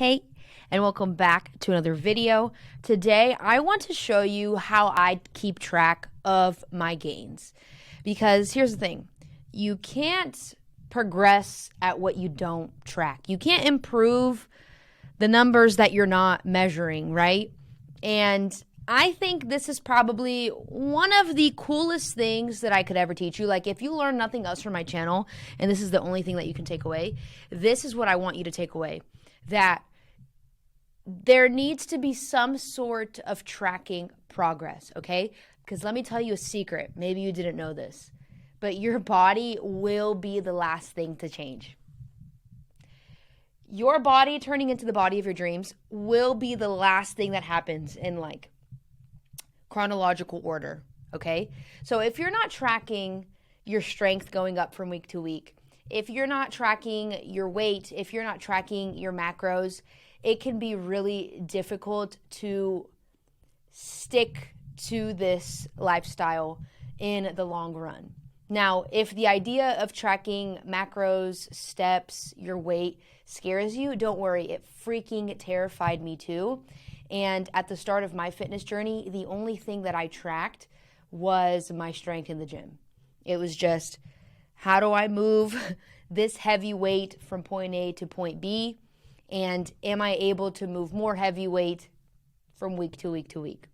Hey, and welcome back to another video. Today, I want to show you how I keep track of my gains. Because here's the thing, you can't progress at what you don't track. You can't improve the numbers that you're not measuring, right? And I think this is probably one of the coolest things that I could ever teach you. Like, if you learn nothing else from my channel, and this is the only thing that you can take away, this is what I want you to take away. That there needs to be some sort of tracking progress, okay? Because let me tell you a secret. Maybe you didn't know this, but your body will be the last thing to change. Your body turning into the body of your dreams will be the last thing that happens in like chronological order, okay? So if you're not tracking your strength going up from week to week, if you're not tracking your weight, if you're not tracking your macros, it can be really difficult to stick to this lifestyle in the long run. Now, if the idea of tracking macros, steps, your weight scares you, don't worry. It freaking terrified me too. And at the start of my fitness journey, the only thing that I tracked was my strength in the gym. It was just, how do I move this heavy weight from point A to point B? And am I able to move more heavy weight from week to week to week?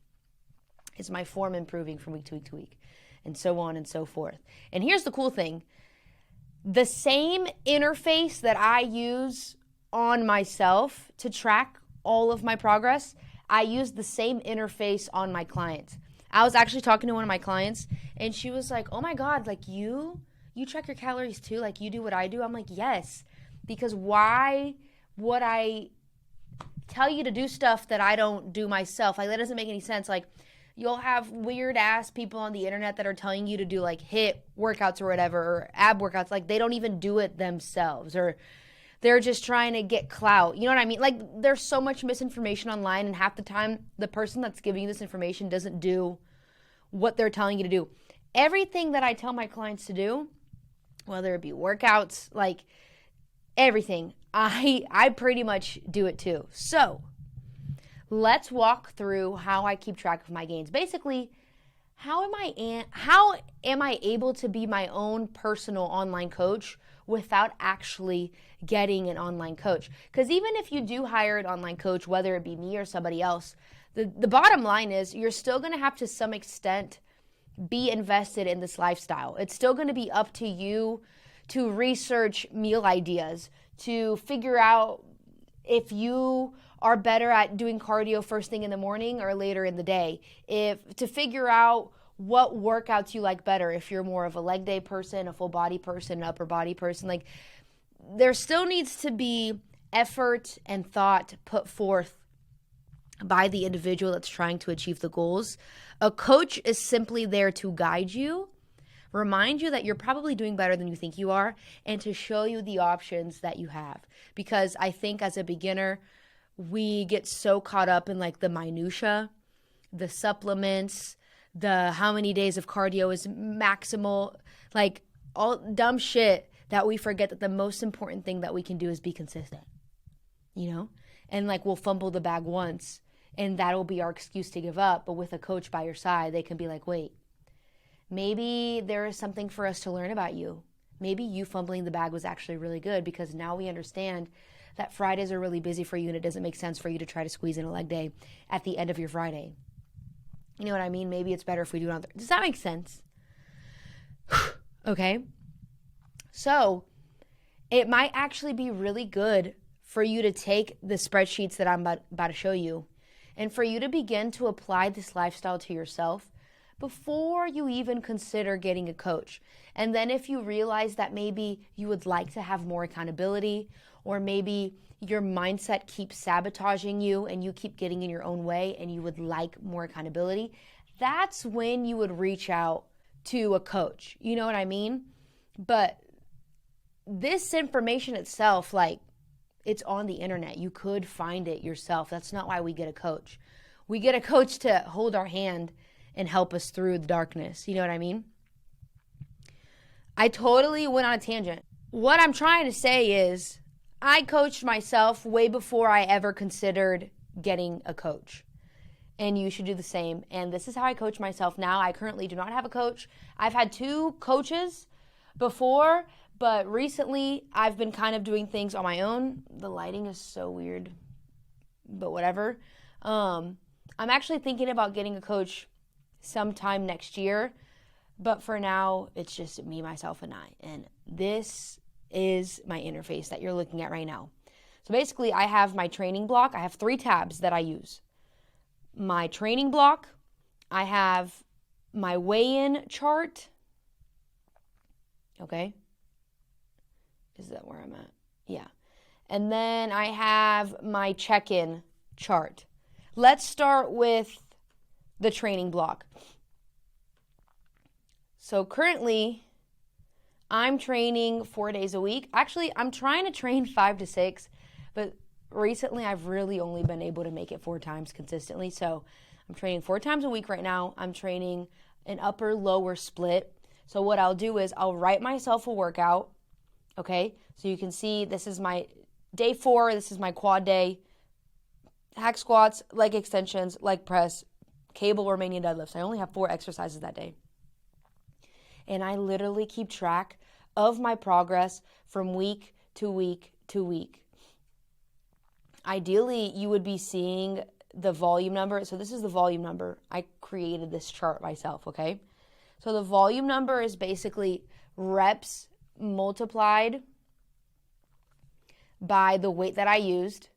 Is my form improving from week to week to week? And so on and so forth. And here's the cool thing. The same interface that I use on myself to track all of my progress, I use the same interface on my clients. I was actually talking to one of my clients, and she was like, oh my God, like you track your calories too? Like you do what I do? I'm like, yes. Because why would I tell you to do stuff that I don't do myself? Like, that doesn't make any sense. Like, you'll have weird ass people on the internet that are telling you to do like HIIT workouts or whatever, or ab workouts. Like, they don't even do it themselves, or they're just trying to get clout. You know what I mean? Like, there's so much misinformation online, and half the time the person that's giving you this information doesn't do what they're telling you to do. Everything that I tell my clients to do, whether it be workouts, like everything, I pretty much do it too. So let's walk through how I keep track of my gains. Basically, how am I able to be my own personal online coach without actually getting an online coach? Because even if you do hire an online coach, whether it be me or somebody else, the bottom line is you're still going to have to some extent be invested in this lifestyle. It's still going to be up to you to research meal ideas, to figure out if you are better at doing cardio first thing in the morning or later in the day, to figure out what workouts you like better, if you're more of a leg day person, a full body person, an upper body person. Like, there still needs to be effort and thought put forth by the individual that's trying to achieve the goals. A coach is simply there to guide you, remind you that you're probably doing better than you think you are, and to show you the options that you have. Because I think as a beginner, we get so caught up in like the minutia, the supplements, the how many days of cardio is maximal, like all dumb shit, that we forget that the most important thing that we can do is be consistent, you know? And like, we'll fumble the bag once, and that'll be our excuse to give up. But with a coach by your side, they can be like, wait, maybe there is something for us to learn about you. Maybe you fumbling the bag was actually really good, because now we understand that Fridays are really busy for you, and it doesn't make sense for you to try to squeeze in a leg day at the end of your Friday. You know what I mean? Maybe it's better if we do it on Thursday. Does that make sense? Okay. So it might actually be really good for you to take the spreadsheets that I'm about to show you, and for you to begin to apply this lifestyle to yourself before you even consider getting a coach. And then if you realize that maybe you would like to have more accountability, or maybe your mindset keeps sabotaging you and you keep getting in your own way and you would like more accountability, that's when you would reach out to a coach. You know what I mean? But this information itself, like, it's on the internet. You could find it yourself. That's not why we get a coach. We get a coach to hold our hand and help us through the darkness. You know what I mean? I totally went on a tangent. What I'm trying to say is, I coached myself way before I ever considered getting a coach. And you should do the same. And this is how I coach myself now. I currently do not have a coach. I've had 2 coaches before, but recently I've been kind of doing things on my own. The lighting is so weird, but whatever. I'm actually thinking about getting a coach sometime next year, but for now, it's just me, myself, and I. And this is my interface that you're looking at right now. So basically, I have my training block. I have 3 tabs that I use. My training block, I have my weigh-in chart. Okay. Is that where I'm at? Yeah. And then I have my check-in chart. Let's start with the training block. So currently, I'm training 4 days a week. Actually, I'm trying to train 5 to 6, but recently I've really only been able to make it 4 times consistently. So I'm training 4 times a week right now. I'm training an upper lower split. So what I'll do is I'll write myself a workout. Okay. So you can see this is my day 4. This is my quad day. Hack squats, leg extensions, leg press, cable Romanian deadlifts. I only have 4 exercises that day. And I literally keep track of my progress from week to week to week. Ideally, you would be seeing the volume number. So this is the volume number. I created this chart myself, okay? So the volume number is basically reps multiplied by the weight that I used.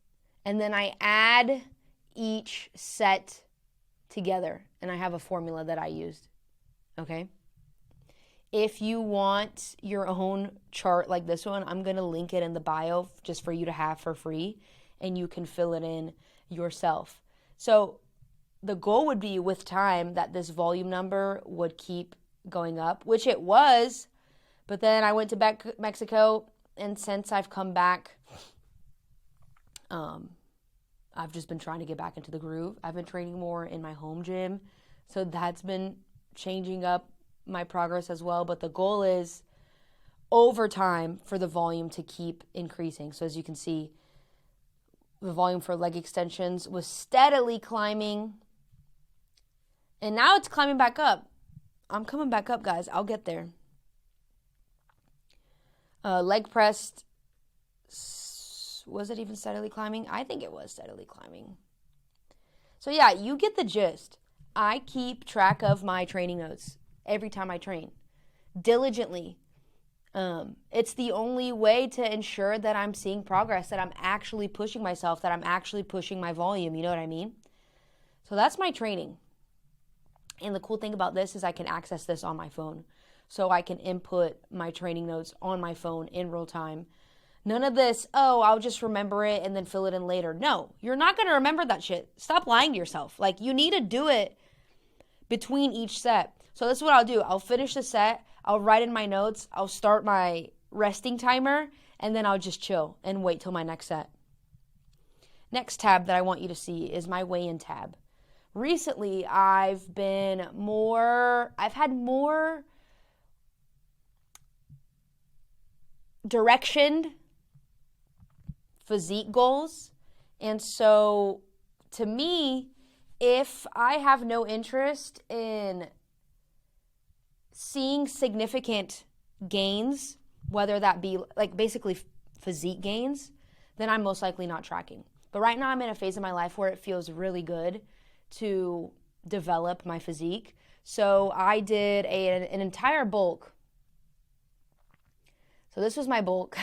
And then I add each set together. And I have a formula that I used, okay? If you want your own chart like this one, I'm going to link it in the bio just for you to have for free. And you can fill it in yourself. So the goal would be with time that this volume number would keep going up, which it was. But then I went to Mexico, and since I've come back, I've just been trying to get back into the groove. I've been training more in my home gym, so that's been changing up my progress as well. But the goal is over time for the volume to keep increasing. So as you can see, the volume for leg extensions was steadily climbing. And now it's climbing back up. I'm coming back up, guys. I'll get there. Leg pressed, was it even steadily climbing? I think it was steadily climbing. So yeah, you get the gist. I keep track of my training notes every time I train, diligently. It's the only way to ensure that I'm seeing progress, that I'm actually pushing myself, that I'm actually pushing my volume. You know what I mean? So that's my training. And the cool thing about this is I can access this on my phone. So I can input my training notes on my phone in real time. None of this, oh, I'll just remember it and then fill it in later. No, you're not going to remember that shit. Stop lying to yourself. Like, you need to do it between each set. So this is what I'll do. I'll finish the set. I'll write in my notes. I'll start my resting timer. And then I'll just chill and wait till my next set. Next tab that I want you to see is my weigh-in tab. Recently, I've had more directioned physique goals. And so to me, if I have no interest in seeing significant gains, whether that be like basically physique gains, then I'm most likely not tracking. But right now I'm in a phase of my life where it feels really good to develop my physique. So I did an entire bulk. So this was my bulk.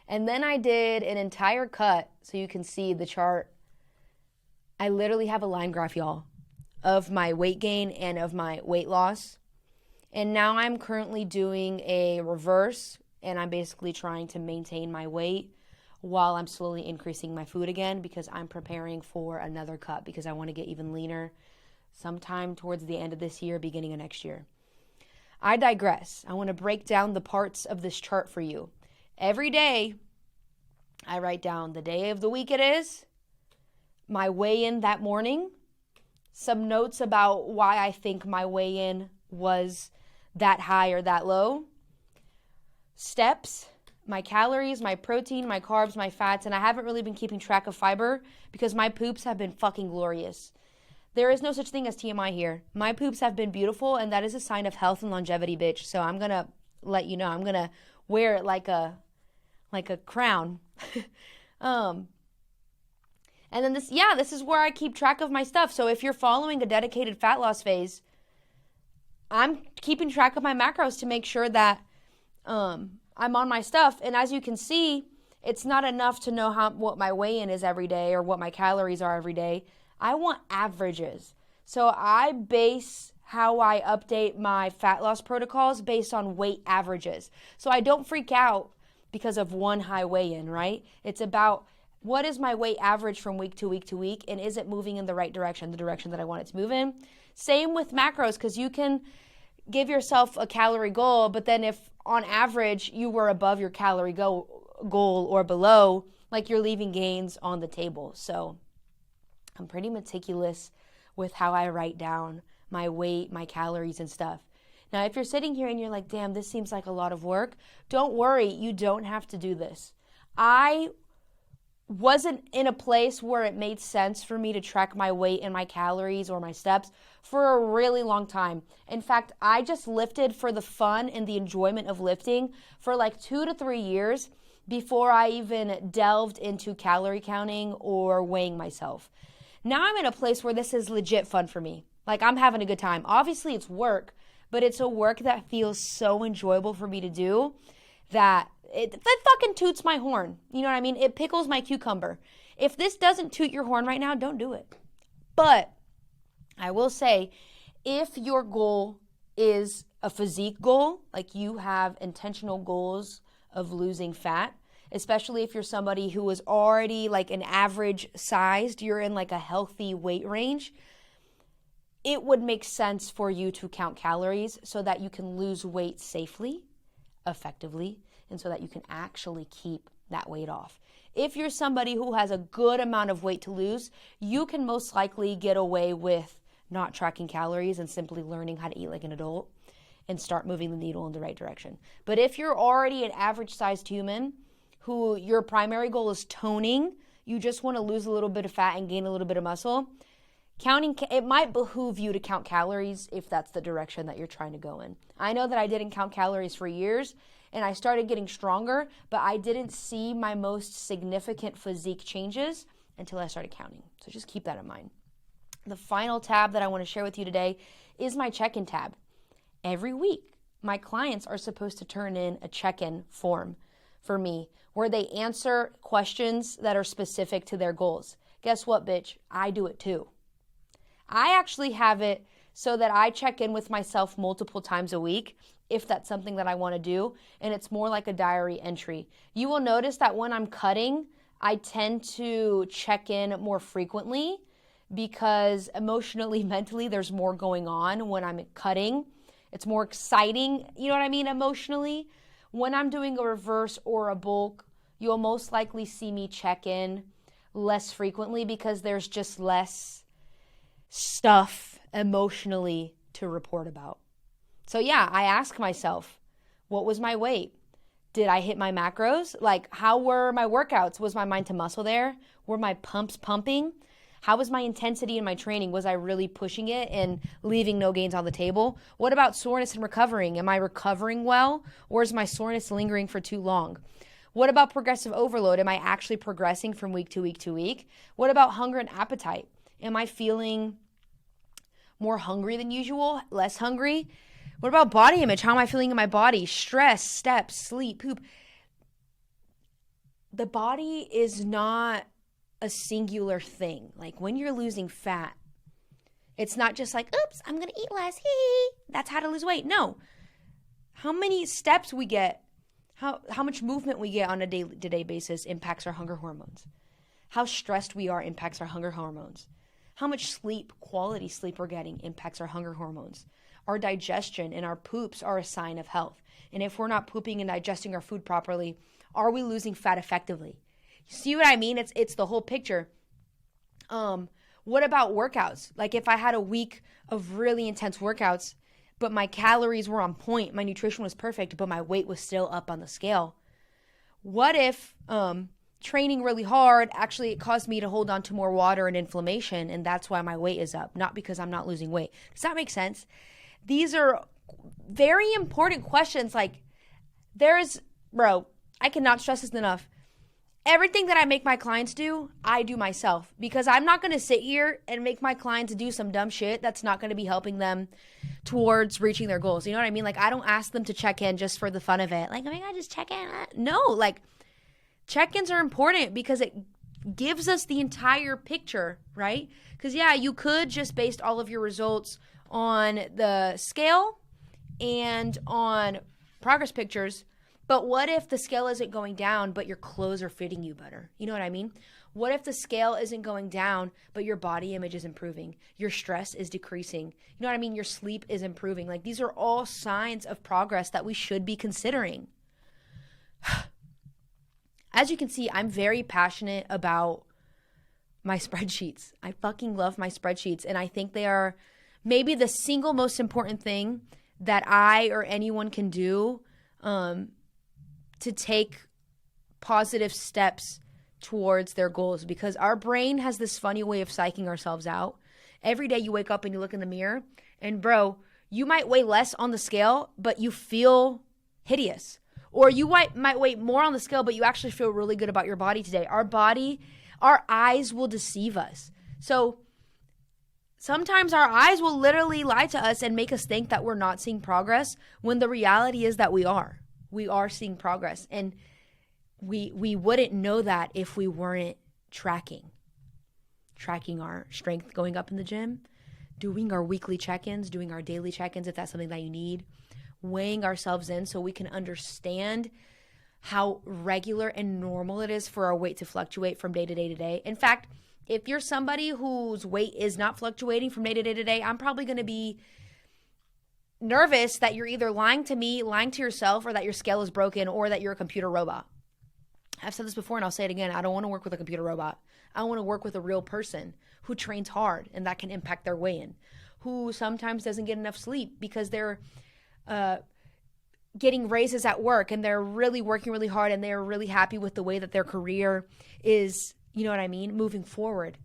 And then I did an entire cut, so you can see the chart. I literally have a line graph, y'all, of my weight gain and of my weight loss. And now I'm currently doing a reverse, and I'm basically trying to maintain my weight while I'm slowly increasing my food again, because I'm preparing for another cut because I want to get even leaner sometime towards the end of this year, beginning of next year. I digress. I want to break down the parts of this chart for you. Every day, I write down the day of the week it is, my weigh-in that morning, some notes about why I think my weigh-in was that high or that low, steps, my calories, my protein, my carbs, my fats, and I haven't really been keeping track of fiber because my poops have been fucking glorious. There is no such thing as TMI here. My poops have been beautiful, and that is a sign of health and longevity, bitch. So I'm going to let you know. I'm going to wear it like a crown. And then this is where I keep track of my stuff. So if you're following a dedicated fat loss phase, I'm keeping track of my macros to make sure that I'm on my stuff. And as you can see, it's not enough to know what my weigh-in is every day or what my calories are every day. I want averages. So I base how I update my fat loss protocols based on weight averages. So I don't freak out because of one high weigh-in, right? It's about what is my weight average from week to week to week, and is it moving in the right direction, the direction that I want it to move in? Same with macros, because you can give yourself a calorie goal, but then if on average you were above your calorie goal or below, like you're leaving gains on the table. So I'm pretty meticulous with how I write down my weight, my calories, and stuff. Now, if you're sitting here and you're like, damn, this seems like a lot of work, don't worry, you don't have to do this. I wasn't in a place where it made sense for me to track my weight and my calories or my steps for a really long time. In fact, I just lifted for the fun and the enjoyment of lifting for like 2 to 3 years before I even delved into calorie counting or weighing myself. Now I'm in a place where this is legit fun for me. Like, I'm having a good time. Obviously, it's work, but it's a work that feels so enjoyable for me to do that it fucking toots my horn. You know what I mean? It pickles my cucumber. If this doesn't toot your horn right now, don't do it. But I will say, if your goal is a physique goal, like you have intentional goals of losing fat, especially if you're somebody who is already like an average sized, you're in like a healthy weight range, it would make sense for you to count calories so that you can lose weight safely, effectively, and so that you can actually keep that weight off. If you're somebody who has a good amount of weight to lose, you can most likely get away with not tracking calories and simply learning how to eat like an adult and start moving the needle in the right direction. But if you're already an average-sized human who your primary goal is toning, you just want to lose a little bit of fat and gain a little bit of muscle, it might behoove you to count calories if that's the direction that you're trying to go in. I know that I didn't count calories for years, and I started getting stronger, but I didn't see my most significant physique changes until I started counting. So just keep that in mind. The final tab that I want to share with you today is my check-in tab. Every week, my clients are supposed to turn in a check-in form for me where they answer questions that are specific to their goals. Guess what, bitch? I do it too. I actually have it so that I check in with myself multiple times a week if that's something that I want to do, and it's more like a diary entry. You will notice that when I'm cutting, I tend to check in more frequently because emotionally, mentally, there's more going on when I'm cutting. It's more exciting, you know what I mean, emotionally. When I'm doing a reverse or a bulk, you'll most likely see me check in less frequently because there's just less stuff emotionally to report about. So yeah, I ask myself, what was my weight? Did I hit my macros? Like, how were my workouts? Was my mind to muscle there? Were my pumps pumping? How was my intensity in my training? Was I really pushing it and leaving no gains on the table? What about soreness and recovering? Am I recovering well, or is my soreness lingering for too long? What about progressive overload? Am I actually progressing from week to week to week? What about hunger and appetite? Am I feeling more hungry than usual, less hungry? What about body image? How am I feeling in my body? Stress, steps, sleep, poop. The body is not a singular thing. Like when you're losing fat, it's not just like, oops, I'm going to eat less. Hee. That's how to lose weight. No. How many steps we get, how much movement we get on a day-to-day basis impacts our hunger hormones. How stressed we are impacts our hunger hormones. How much sleep, quality sleep we're getting impacts our hunger hormones. Our digestion and our poops are a sign of health. And if we're not pooping and digesting our food properly, are we losing fat effectively? You see what I mean? It's the whole picture. What about workouts? Like if I had a week of really intense workouts, but my calories were on point, my nutrition was perfect, but my weight was still up on the scale. What if training really hard actually it caused me to hold on to more water and inflammation, and that's why my weight is up, not because I'm not losing weight? Does that make sense? These are very important questions. Like, I cannot stress this enough. Everything that I make my clients do, I do myself, because I'm not going to sit here and make my clients do some dumb shit that's not going to be helping them towards reaching their goals. You know what I mean? Like, I don't ask them to check in just for the fun of it. Like, oh my God, just check in. No, like, check-ins are important because it gives us the entire picture, right? Because, yeah, you could just base all of your results on the scale and on progress pictures. But what if the scale isn't going down, but your clothes are fitting you better? You know what I mean? What if the scale isn't going down, but your body image is improving? Your stress is decreasing. You know what I mean? Your sleep is improving. Like, these are all signs of progress that we should be considering. As you can see, I'm very passionate about my spreadsheets. I fucking love my spreadsheets, and I think they are maybe the single most important thing that I or anyone can do to take positive steps towards their goals, because our brain has this funny way of psyching ourselves out. Every day you wake up and you look in the mirror, and bro, you might weigh less on the scale, but you feel hideous. Or you might weigh more on the scale, but you actually feel really good about your body today. Our eyes will deceive us. So sometimes our eyes will literally lie to us and make us think that we're not seeing progress, when the reality is that we are. We are seeing progress, and we wouldn't know that if we weren't tracking our strength going up in the gym, doing our weekly check-ins, doing our daily check-ins if that's something that you need, weighing ourselves in so we can understand how regular and normal it is for our weight to fluctuate from day to day to day. In fact, if you're somebody whose weight is not fluctuating from day to day to day, I'm probably going to be nervous that you're either lying to me, lying to yourself, or that your scale is broken, or that you're a computer robot. I've said this before and I'll say it again. I don't want to work with a computer robot. I want to work with a real person who trains hard, and that can impact their weigh-in, who sometimes doesn't get enough sleep because they're getting raises at work and they're really working really hard and they're really happy with the way that their career is, you know what I mean, moving forward,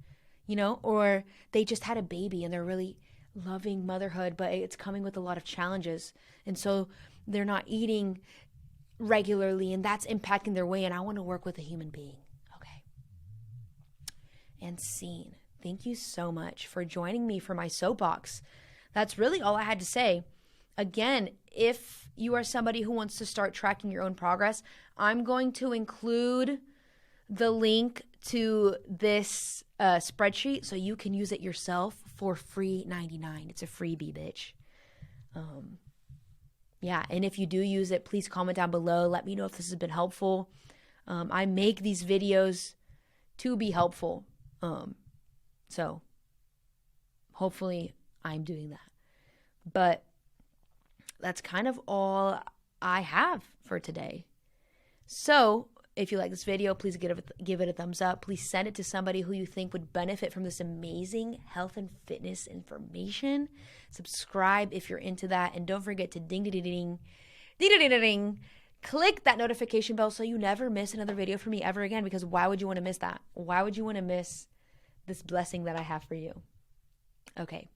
you know, or they just had a baby and they're really loving motherhood, but it's coming with a lot of challenges. And so they're not eating regularly, and that's impacting their weight. And I want to work with a human being. Okay. And scene. Thank you so much for joining me for my soapbox. That's really all I had to say. Again, if you are somebody who wants to start tracking your own progress, I'm going to include the link to this spreadsheet so you can use it yourself for free $99. It's a freebie, bitch. Yeah, and if you do use it, please comment down below. Let me know if this has been helpful. I make these videos to be helpful. So hopefully I'm doing that. But that's kind of all I have for today. So if you like this video, please give it a thumbs up. Please send it to somebody who you think would benefit from this amazing health and fitness information. Subscribe if you're into that. And don't forget to ding, ding, ding, ding, ding, ding, ding, ding. Click that notification bell so you never miss another video from me ever again, because why would you want to miss that? Why would you want to miss this blessing that I have for you? Okay.